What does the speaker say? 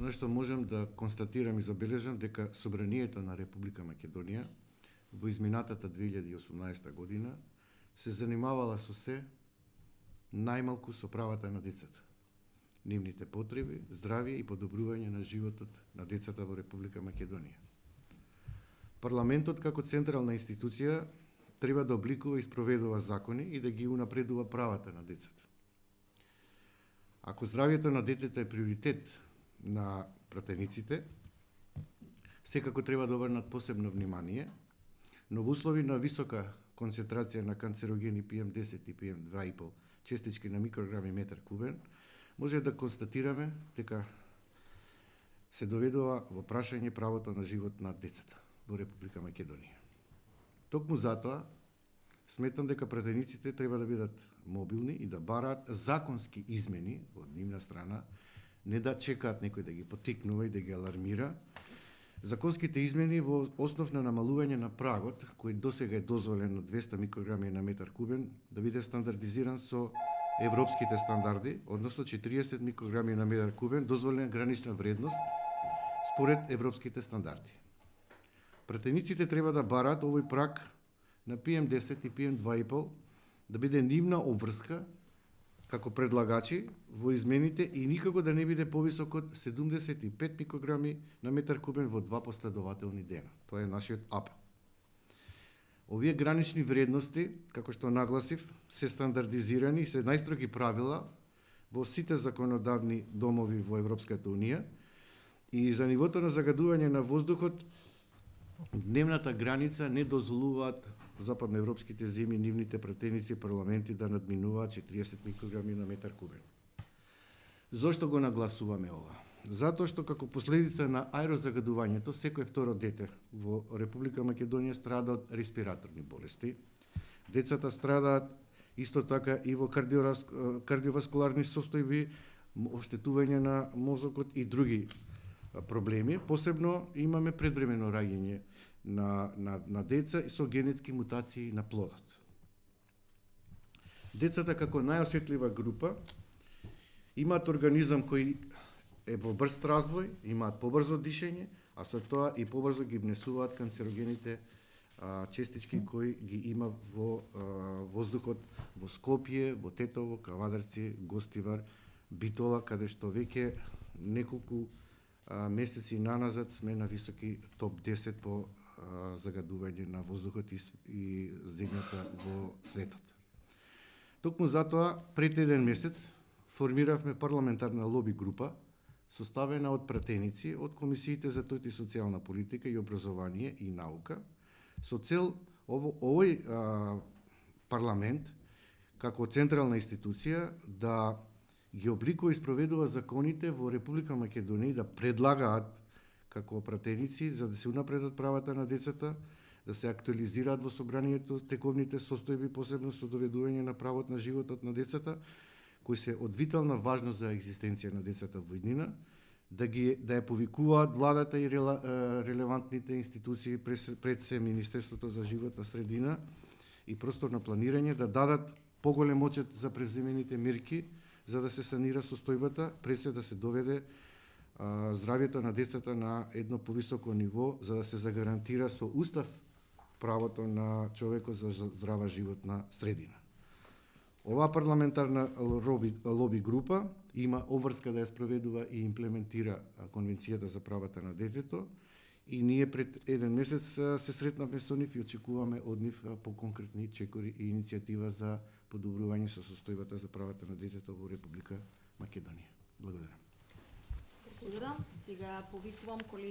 Оно што можем да констатирам и забележам дека Собранието на Република Македонија во изминатата 2018 година се занимавала со се најмалку со правата на децата, нивните потреби, здравје и подобрување на животот на децата во Република Македонија. Парламентот како централна институција треба да обликува и спроведува закони и да ги унапредува правата на децата. Ако здравјето на детето е приоритет на пратениците, секако треба да обрнат посебно внимание, но во услови на висока концентрација на канцерогени PM10 и PM2,5 честички на микрограми метар кубен, може да констатираме дека се доведува во прашање правото на живот на децата во Република Македонија. Токму затоа, сметам дека пратениците треба да бидат мобилни и да бараат законски измени од нивна страна, не да чекаат некој да ги поттикнува и да ги алармира. Законските измени во основ на намалување на прагот, кој досега е дозволен на 200 микрограми на метар кубен, да биде стандардизиран со европските стандарди, односно 40 микрограми на метар кубен, дозволена гранична вредност според европските стандарди. Пратениците треба да бараат овој праг на PM10 и PM2,5 да биде нивна обврска како предлагачи во измените и никако да не биде повисок од 75 микрограми на метар кубен во 2 последователни дена. Тоа е нашиот апел. Овие гранични вредности, како што нагласив, се стандардизирани и се најстроги правила во сите законодавни домови во Европската Унија и за нивото на загадување на воздухот дневната граница не дозволуваат западноевропските земји, нивните пратеници и парламенти да надминуваат 40 микрограми на метар кубен. Зошто го нагласуваме ова? Затоа што како последица на аерозагадувањето, секој второ дете во Република Македонија страда од респираторни болести. Децата страдаат исто така и во кардиоваскуларни состојби, оштетување на мозокот и други проблеми. Посебно имаме предвремено раѓање на деца и со генетски мутации на плодот. Децата како најосетлива група имаат организам кој е во брз развој, имаат побрзо дишење, а со тоа и побрзо ги внесуваат канцерогените честички кои ги има во воздухот во Скопје, во Тетово, Кавадарци, Гостивар, Битола, каде што веќе неколку месеци наназад сме на високи топ 10 по загадување на воздухот и земјата во светот. Токму затоа, пред еден месец, формиравме парламентарна лоби група, составена од пратеници од комисиите за труд и социјална политика и образование и наука, со цел овој парламент, како централна институција, да ги обликува и спроведува законите во Република Македонија, да предлагаат како пратеници за да се унапредат правата на децата, да се актуализираат во собранието тековните состојби, посебно со доведување на правот на животот на децата, кои се од витална важност за екзистенција на децата во иднина, да ја повикуваат владата и релевантните институции, пред се Министерството за животна средина и просторно планирање, да дадат поголем очет за преземените мерки за да се санира состојбата, пред се да се доведе здравјето на децата на едно повисоко ниво, за да се загарантира со устав правото на човекот за здрава животна средина. Оваа парламентарна лоби група има обврска да ја спроведува и имплементира Конвенцијата за правата на детето и ние пред еден месец се сретнавме со нив и очекуваме од нив поконкретни чекори и иницијатива за подобрување со состојбата за правата на детето во Република Македонија. Благодарам. Благодарам. Сега повикувам колеги